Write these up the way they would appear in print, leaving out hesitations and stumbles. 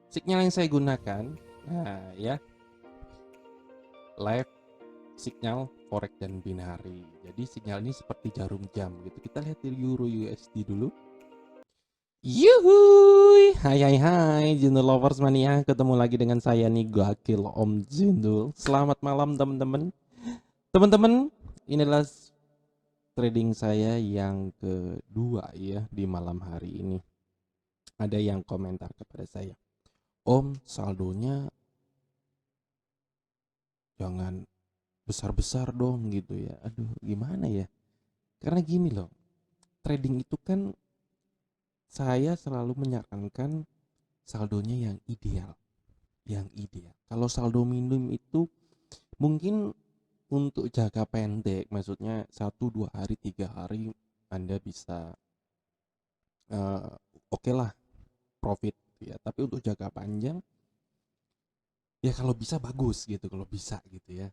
Signal yang saya gunakan, nah ya, live signal forex dan binary. Jadi signal ini seperti jarum jam gitu. Kita lihat di Euro USD dulu. Yuhuy, hai Jindul Lovers Mania, ketemu lagi dengan saya nih Gakil Om Jindul. Selamat malam teman-teman. Teman-teman, inilah trading saya yang kedua ya di malam hari ini. Ada yang komentar kepada saya, Om, saldonya jangan besar-besar dong gitu ya. Aduh, gimana ya? Karena gini loh, trading itu kan saya selalu menyarankan saldonya yang ideal, yang ideal. Kalau saldo minim itu mungkin untuk jangka pendek, maksudnya 1 2 hari 3 hari Anda bisa uh, oke lah profit gitu ya. Tapi untuk jangka panjang ya kalau bisa bagus gitu, kalau bisa gitu ya.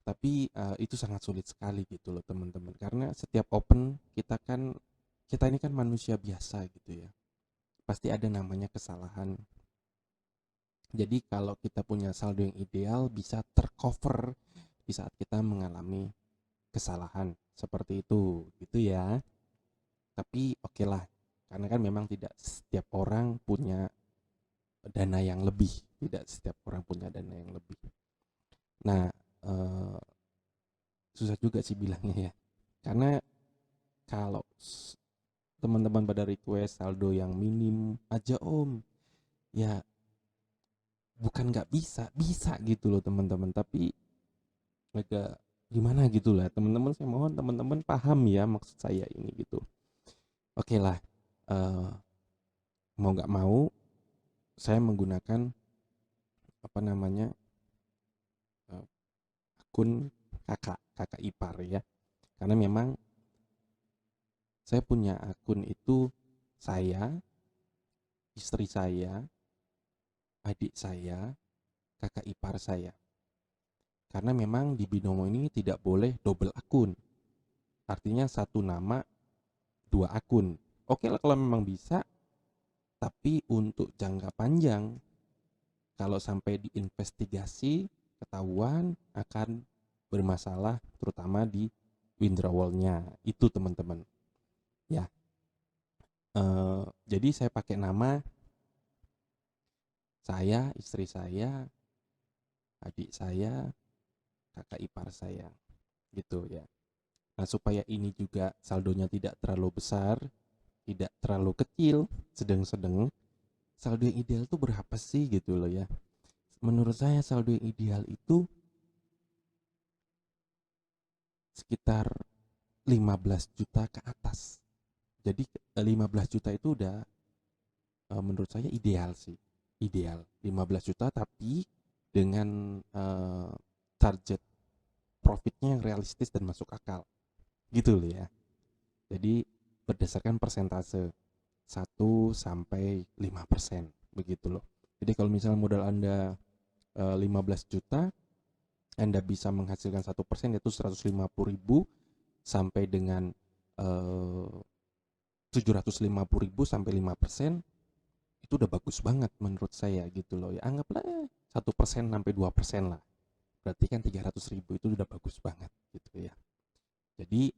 Tapi itu sangat sulit sekali gitu loh teman-teman, karena setiap open kita ini kan manusia biasa gitu ya, pasti ada namanya kesalahan. Jadi kalau kita punya saldo yang ideal bisa tercover di saat kita mengalami kesalahan seperti itu gitu ya. Tapi oke lah, karena kan memang tidak setiap orang punya dana yang lebih, tidak setiap orang punya dana yang lebih. Nah, eh, susah juga sih bilangnya ya, karena kalau teman-teman pada request saldo yang minim aja Om, ya bukan nggak bisa, bisa gitu loh teman-teman, tapi agak gimana gitu lah teman-teman. Saya mohon teman-teman paham ya maksud saya ini gitu. Oke lah, eh, mau nggak mau saya menggunakan apa namanya, eh, akun kakak kakak ipar ya, karena memang saya punya akun itu saya, istri saya, adik saya, kakak ipar saya. Karena memang di Binomo ini tidak boleh double akun. Artinya satu nama, dua akun. Oke lah kalau memang bisa, tapi untuk jangka panjang, kalau sampai diinvestigasi, ketahuan akan bermasalah terutama di withdrawalnya. Itu teman-teman. Ya, jadi saya pakai nama saya, istri saya, adik saya, kakak ipar saya. Gitu ya. Nah, supaya ini juga saldonya tidak terlalu besar, tidak terlalu kecil, sedang-sedang. Saldo yang ideal itu berapa sih gitu loh ya. Menurut saya saldo yang ideal itu sekitar 15 juta ke atas. Jadi 15 juta itu udah menurut saya ideal sih. Ideal 15 juta tapi dengan target profitnya yang realistis dan masuk akal. Gitu loh ya. Jadi berdasarkan persentase 1 sampai 5% begitu loh. Jadi kalau misalnya modal Anda 15 juta, Anda bisa menghasilkan 1% yaitu 150.000 sampai dengan 750.000 sampai 5%, itu udah bagus banget menurut saya gitu loh ya. Anggaplah 1% sampai 2% lah. Berarti kan 300.000 itu udah bagus banget gitu ya. Jadi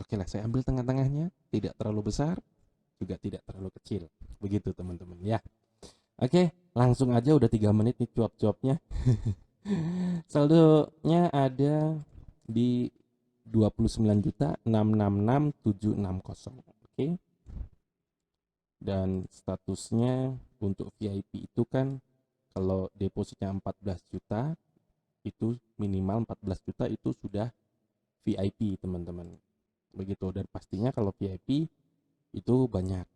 oke lah, saya ambil tengah-tengahnya, tidak terlalu besar, juga tidak terlalu kecil. Begitu teman-teman ya. Oke, langsung aja udah 3 menit nih cuap-cuapnya. Saldonya ada di 29.666.760. Oke. Dan statusnya untuk VIP itu kan kalau depositnya 14 juta itu minimal 14 juta itu sudah VIP teman-teman. Begitu, dan pastinya kalau VIP itu banyak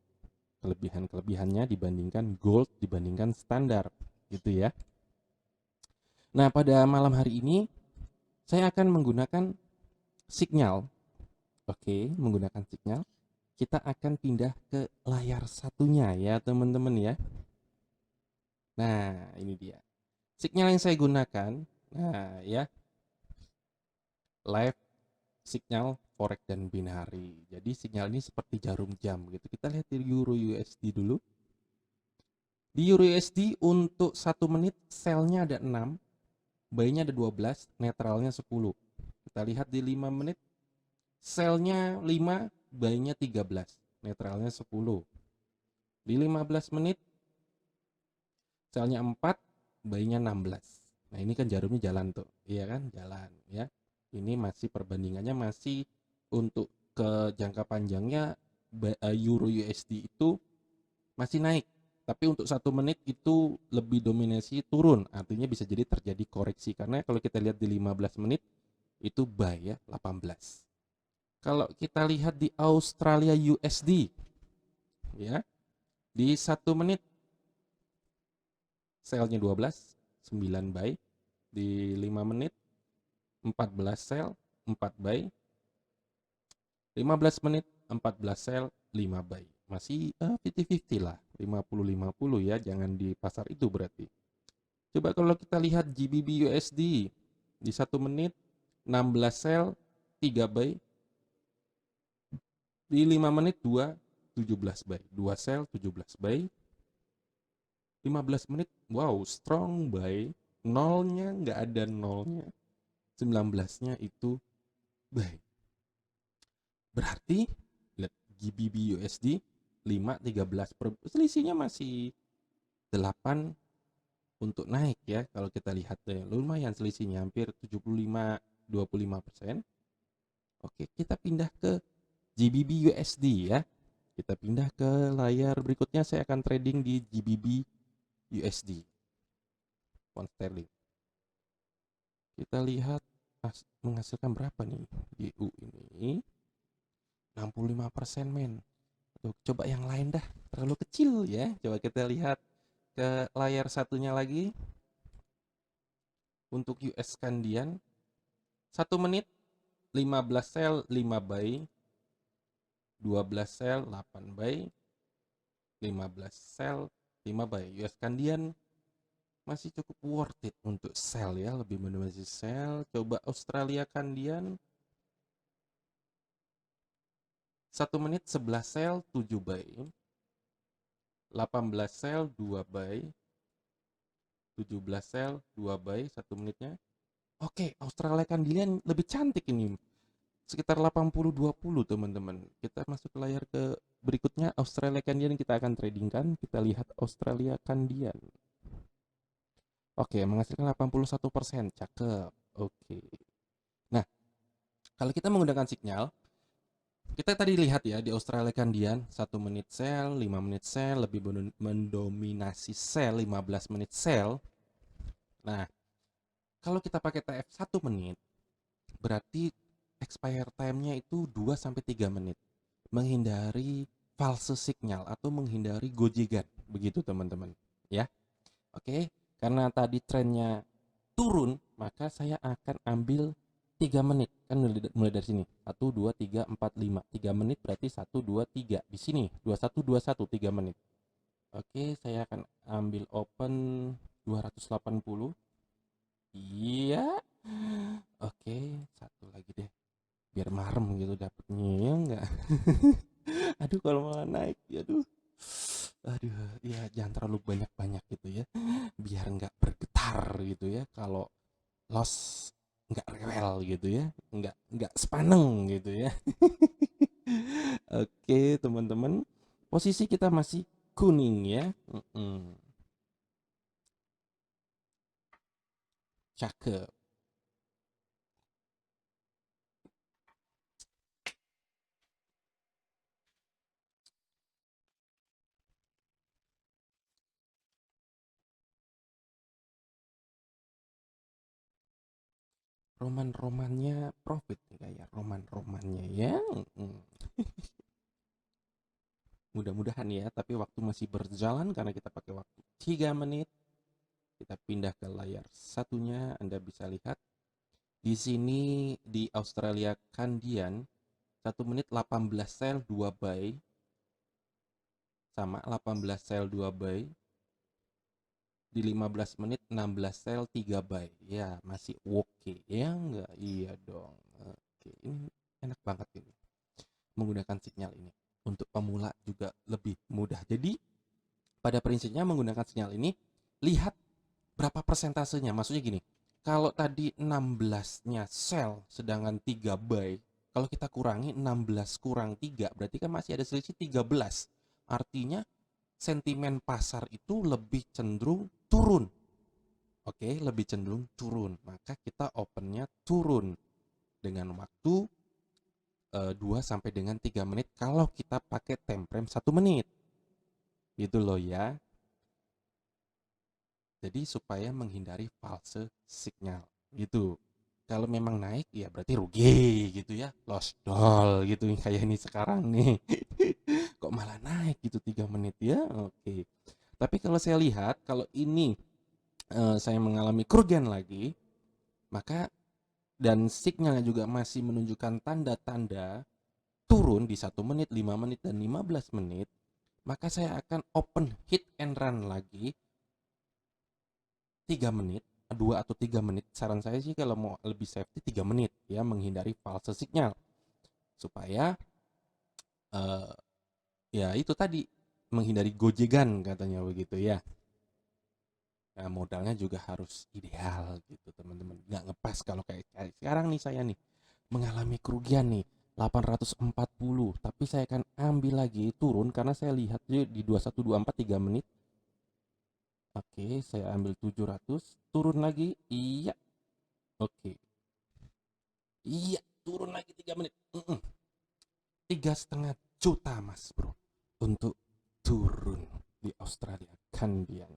kelebihan-kelebihannya dibandingkan gold, dibandingkan standar gitu ya. Nah, pada malam hari ini saya akan menggunakan signal. Oke, menggunakan signal. Kita akan pindah ke layar satunya ya, teman-teman ya. Nah, ini dia. Signal yang saya gunakan. Nah, ya, live signal forex dan binary. Jadi signal ini seperti jarum jam gitu. Kita lihat di Euro USD dulu. Di Euro USD untuk 1 menit sell-nya ada 6, buy-nya ada 12, netralnya 10. Kita lihat di 5 menit, sell-nya 5, buy-nya 13, netralnya 10. Di 15 menit, sell-nya 4, buy-nya 16. Nah, ini kan jarumnya jalan tuh. Iya kan? Jalan ya. Ini masih perbandingannya masih untuk ke jangka panjangnya Euro USD itu masih naik. Tapi untuk 1 menit itu lebih dominasi turun. Artinya bisa jadi terjadi koreksi. Karena kalau kita lihat di 15 menit itu buy ya 18. Kalau kita lihat di Australia USD ya, di 1 menit sell-nya 12, 9 buy. Di 5 menit 14 sell, 4 buy. 15 menit 14 sell, 5 buy. Masih 50-50 lah, 50-50 ya, jangan di pasar itu berarti. Coba kalau kita lihat GBP USD di 1 menit 16 sell, 3 buy. Di 5 menit 2, 17 buy. 2 sell, 17 buy. 15 menit, wow, strong buy. Nolnya nggak ada nolnya. 19-nya itu buy. Berarti lihat GBP USD 5, 13 selisihnya masih 8 untuk naik ya. Kalau kita lihat lumayan selisihnya hampir 75 25%. Oke, kita pindah ke GBP USD ya. Kita pindah ke layar berikutnya, saya akan trading di GBP USD pound sterling. Kita lihat menghasilkan berapa nih GU ini. 65% men. Tuh, coba yang lain dah, terlalu kecil ya. Coba kita lihat ke layar satunya lagi. Untuk US Kandian 1 menit 15 sell 5 buy, 12 sell 8 buy, 15 sell 5 buy. US Kandian masih cukup worth it untuk sell ya, lebih mendominasi sell. Coba Australia Kandian 1 menit 11 sell 7 buy, 18 sell 2 buy, 17 sell 2 buy 1 menitnya. Oke, Australia Kandian lebih cantik ini, sekitar 80-20 teman-teman. Kita masuk ke layar ke berikutnya, Australia Kandian kita akan tradingkan. Kita lihat Australia Kandian. Oke, menghasilkan 81%, cakep. Oke. Nah, kalau kita menggunakan sinyal, kita tadi lihat ya di Australia Kandian 1 menit sell, 5 menit sell, lebih mendominasi sell, 15 menit sell. Nah, kalau kita pakai TF 1 menit, berarti expire time-nya itu 2-3 menit. Menghindari false signal atau menghindari gojegan. Begitu teman-teman. Ya. Oke, karena tadi trennya turun, maka saya akan ambil 3 menit. Kan mulai dari sini. 1, 2, 3, 4, 5. 3 menit berarti 1, 2, 3. Di sini 21, 21, 3 menit. Oke, saya akan ambil open 280. Iya. Oke, satu lagi deh. Biar marem gitu dapetnya ya enggak. Aduh kalau malah naik, aduh. Aduh, ya jangan terlalu banyak-banyak gitu ya. Biar nggak bergetar gitu ya. Kalau loss nggak rewel gitu ya. Nggak sepaneng gitu ya. Oke, teman-teman. Posisi kita masih kuning ya. Cakep. Roman-romannya profit nih kayak roman-romannya ya. Mudah-mudahan ya, tapi waktu masih berjalan karena kita pakai waktu 3 menit. Kita pindah ke layar satunya, Anda bisa lihat di sini di Australia Kandian 1 menit 18 sell 2 buy, sama 18 sell 2 buy. Di 15 menit 16 sell 3 buy. Ya masih oke ya enggak? Iya dong. Oke, ini enak banget ini menggunakan sinyal ini. Untuk pemula juga lebih mudah. Jadi Pada prinsipnya menggunakan sinyal ini, lihat berapa persentasenya. Maksudnya gini, kalau tadi 16-nya sell sedangkan 3 buy, kalau kita kurangi 16 kurang 3, berarti kan masih ada selisih 13. Artinya sentimen pasar itu lebih cenderung turun. Oke, lebih cenderung turun. Maka kita opennya turun dengan waktu 2 sampai dengan 3 menit kalau kita pakai time frame 1 menit. Gitu loh ya. Jadi supaya menghindari false signal gitu. Kalau memang naik ya berarti rugi gitu ya, lost doll gitu kayak ini sekarang nih. Kok malah naik gitu 3 menit ya. Oke. Tapi kalau saya lihat kalau ini saya mengalami kerugian lagi, maka dan signalnya juga masih menunjukkan tanda-tanda turun di 1 menit, 5 menit dan 15 menit, maka saya akan open hit and run lagi 3 menit, 2 atau 3 menit. Saran saya sih kalau mau lebih safety 3 menit ya, menghindari false signal. Supaya ya itu tadi, menghindari gojegan katanya begitu ya. Nah, modalnya juga harus ideal gitu teman-teman. Nggak ngepas kalau kayak sekarang nih saya nih mengalami kerugian nih 840, tapi saya akan ambil lagi turun karena saya lihat di 2124 3 menit. Oke, saya ambil 700, turun lagi. Iya. Oke. Iya, turun lagi 3 menit. 3,5 juta mas bro untuk turun di Australia Kandian.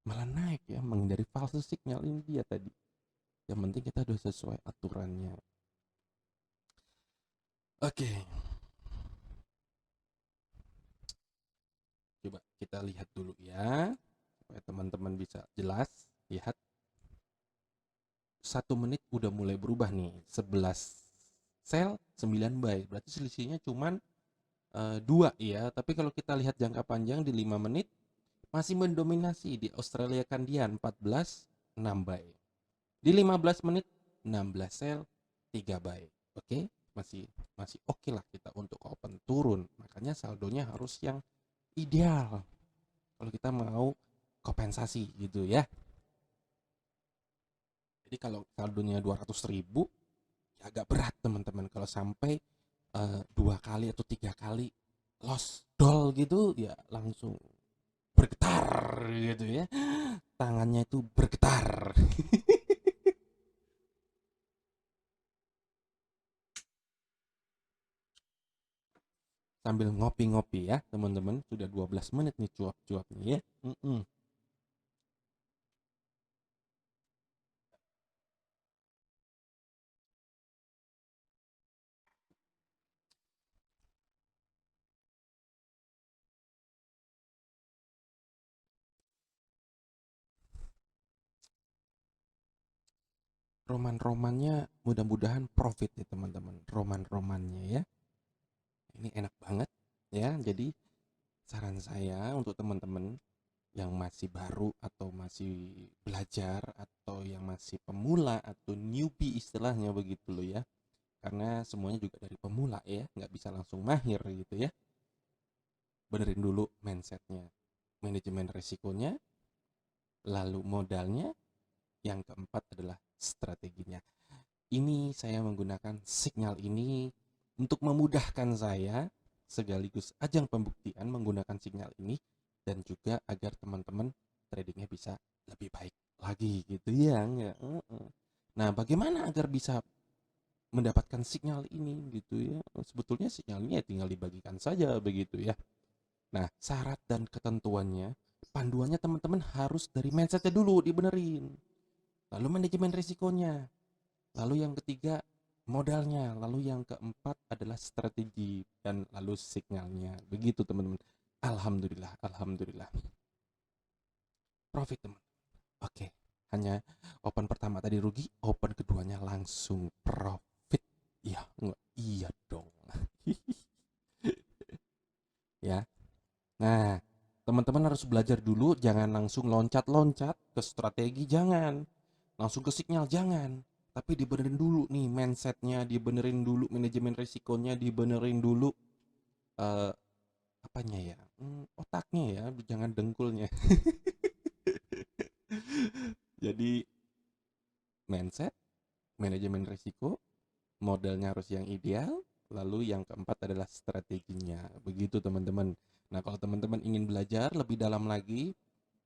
Malah naik ya, menghindari false signal ini dia tadi. Yang penting kita udah sesuai aturannya. Oke, coba kita lihat dulu ya, supaya teman-teman bisa jelas. Lihat, 1 menit udah mulai berubah nih, 11 sell, 9 buy. Berarti selisihnya cuman 2 ya. Tapi kalau kita lihat jangka panjang di 5 menit, masih mendominasi di Australia Kandian 14, 6 buy. Di 15 menit 16 sell, 3 buy. Oke, masih masih oke lah kita untuk open turun. Makanya saldonya harus yang ideal kalau kita mau kompensasi gitu ya. Jadi kalau saldonya 200.000 ya agak berat teman-teman kalau sampai 2 kali atau 3 kali loss doll gitu ya, langsung bergetar gitu ya, tangannya itu bergetar. Sambil ngopi-ngopi ya teman-teman, sudah 12 menit nih cuap-cuap nih ya. Roman-romannya mudah-mudahan profit ya teman-teman, roman-romannya ya. Ini enak banget ya. Jadi saran saya untuk teman-teman yang masih baru atau masih belajar atau yang masih pemula atau newbie istilahnya begitu loh ya, karena semuanya juga dari pemula ya, nggak bisa langsung mahir gitu ya. Benerin dulu mindsetnya, manajemen resikonya, lalu modalnya, yang keempat adalah strateginya. Ini saya menggunakan signal ini untuk memudahkan saya, sekaligus ajang pembuktian menggunakan signal ini, dan juga agar teman-teman tradingnya bisa lebih baik lagi gitu ya. Nah, bagaimana agar bisa mendapatkan signal ini gitu ya? Sebetulnya sinyalnya tinggal dibagikan saja begitu ya. Nah, syarat dan ketentuannya, panduannya teman-teman harus dari mindsetnya dulu dibenerin. Lalu manajemen risikonya. Lalu yang ketiga modalnya. Lalu yang keempat adalah strategi dan lalu signalnya. Begitu teman-teman. Alhamdulillah, alhamdulillah. Profit teman. Oke, hanya open pertama tadi rugi, open keduanya langsung profit. Iya, enggak? Iya dong. Ya. Nah, teman-teman harus belajar dulu, jangan langsung loncat-loncat ke strategi, jangan. Langsung ke signal, jangan. Tapi dibenerin dulu nih mindsetnya, dibenerin dulu manajemen risikonya, dibenerin dulu eh, apanya ya? Otaknya ya, jangan dengkulnya. Jadi mindset, manajemen risiko, modalnya harus yang ideal, lalu yang keempat adalah strateginya. Begitu teman-teman. Nah, kalau teman-teman ingin belajar lebih dalam lagi,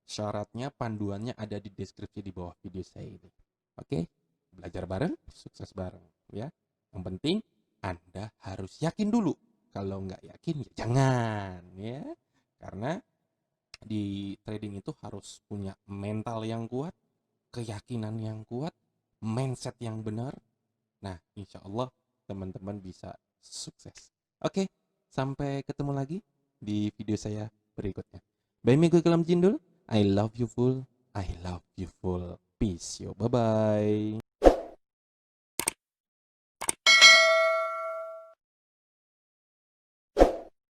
syaratnya, panduannya ada di deskripsi di bawah video saya ini. Oke? Belajar bareng, sukses bareng, ya. Yang penting Anda harus yakin dulu. Kalau nggak yakin ya jangan, ya. Karena di trading itu harus punya mental yang kuat, keyakinan yang kuat, mindset yang benar. Nah, insya Allah teman-teman bisa sukses. Oke, sampai ketemu lagi di video saya berikutnya. Bye minggu kelam cindul. I love you full. I love you full. Peace yo. Bye bye.